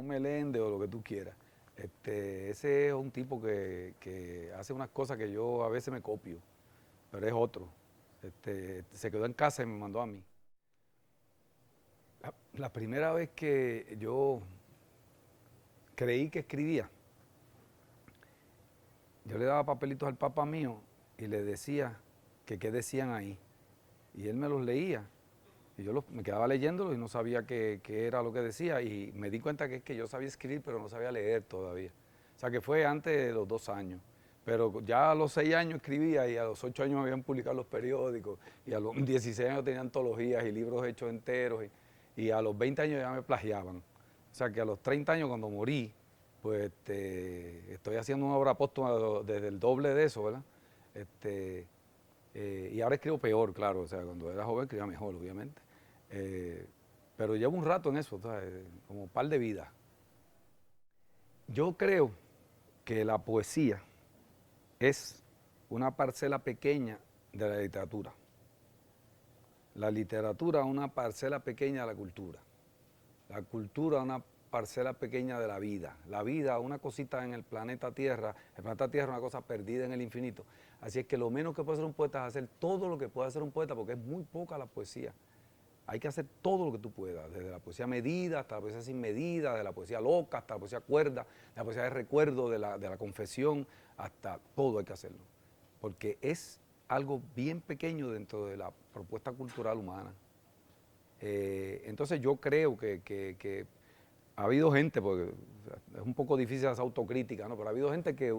no Meléndez o lo que tú quieras. Ese es un tipo que hace unas cosas que yo a veces me copio, pero es otro. Se quedó en casa y me mandó a mí. La primera vez que yo creí que escribía, yo le daba papelitos al papá mío y le decía que qué decían ahí. Y él me los leía. Y yo me quedaba leyéndolos y no sabía qué era lo que decía. Y me di cuenta que es que yo sabía escribir, pero no sabía leer todavía. O sea, que fue antes de los 2 años. Pero ya a los 6 años escribía y a los 8 años me habían publicado los periódicos. Y a los 16 años tenía antologías y libros hechos enteros. Y a los 20 años ya me plagiaban. O sea, que a los 30 años cuando morí, pues estoy haciendo una obra póstuma desde el doble de eso, ¿verdad? Y ahora escribo peor, claro. O sea, cuando era joven escribía mejor, obviamente. Pero llevo un rato en eso, ¿sabes? Como un par de vidas. Yo creo que la poesía es una parcela pequeña de la literatura. La literatura es una parcela pequeña de la cultura. La cultura es una parcela pequeña de la vida. La vida es una cosita en el planeta Tierra. El planeta Tierra es una cosa perdida en el infinito. Así es que lo menos que puede hacer un poeta es hacer todo lo que puede hacer un poeta, porque es muy poca la poesía. Hay que hacer todo lo que tú puedas, desde la poesía medida hasta la poesía sin medida, de la poesía loca hasta la poesía cuerda, de la poesía de recuerdo, de la confesión, hasta todo hay que hacerlo. Porque es algo bien pequeño dentro de la propuesta cultural humana. Entonces yo creo que ha habido gente, porque o sea, es un poco difícil esa autocrítica, ¿no? Pero ha habido gente que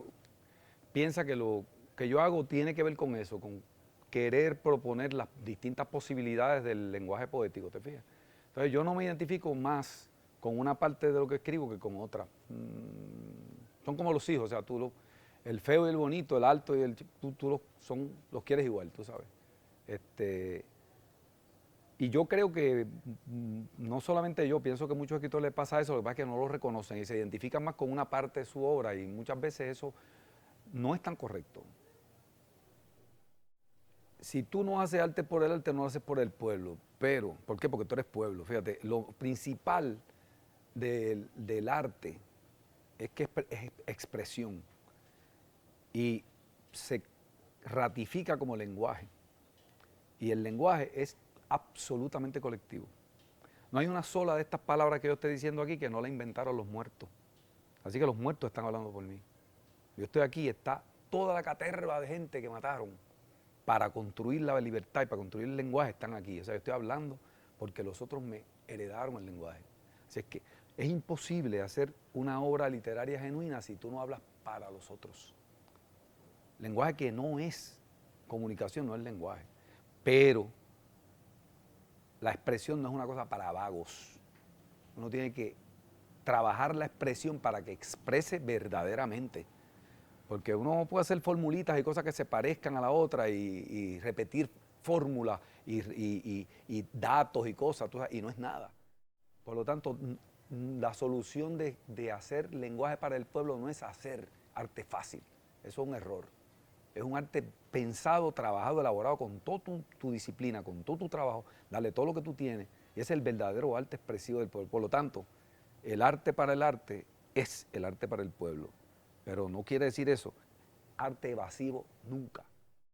piensa que lo que yo hago tiene que ver con eso, con querer proponer las distintas posibilidades del lenguaje poético, ¿te fijas? Entonces yo no me identifico más con una parte de lo que escribo que con otra. Son como los hijos, o sea, el feo y el bonito, el alto y tú los quieres igual, tú sabes. Y yo creo que no solamente yo, pienso que a muchos escritores les pasa eso, lo que pasa es que no lo reconocen y se identifican más con una parte de su obra y muchas veces eso no es tan correcto. Si tú no haces arte por el arte, no lo haces por el pueblo. Pero, ¿por qué? Porque tú eres pueblo. Fíjate, lo principal del arte es que es expresión y se ratifica como lenguaje. Y el lenguaje es absolutamente colectivo. No hay una sola de estas palabras que yo estoy diciendo aquí que no la inventaron los muertos. Así que los muertos están hablando por mí. Yo estoy aquí, está toda la caterva de gente que mataron para construir la libertad y para construir el lenguaje están aquí. O sea, yo estoy hablando porque los otros me heredaron el lenguaje. Así es que es imposible hacer una obra literaria genuina si tú no hablas para los otros. Lenguaje que no es comunicación, no es lenguaje. Pero la expresión no es una cosa para vagos. Uno tiene que trabajar la expresión para que exprese verdaderamente. Porque uno puede hacer formulitas y cosas que se parezcan a la otra y repetir fórmulas y datos y cosas, y no es nada. Por lo tanto, la solución de hacer lenguaje para el pueblo no es hacer arte fácil. Eso es un error. Es un arte pensado, trabajado, elaborado con toda tu disciplina, con todo tu trabajo, darle todo lo que tú tienes. Y ese es el verdadero arte expresivo del pueblo. Por lo tanto, el arte para el arte es el arte para el pueblo. Pero no quiere decir eso, arte evasivo nunca.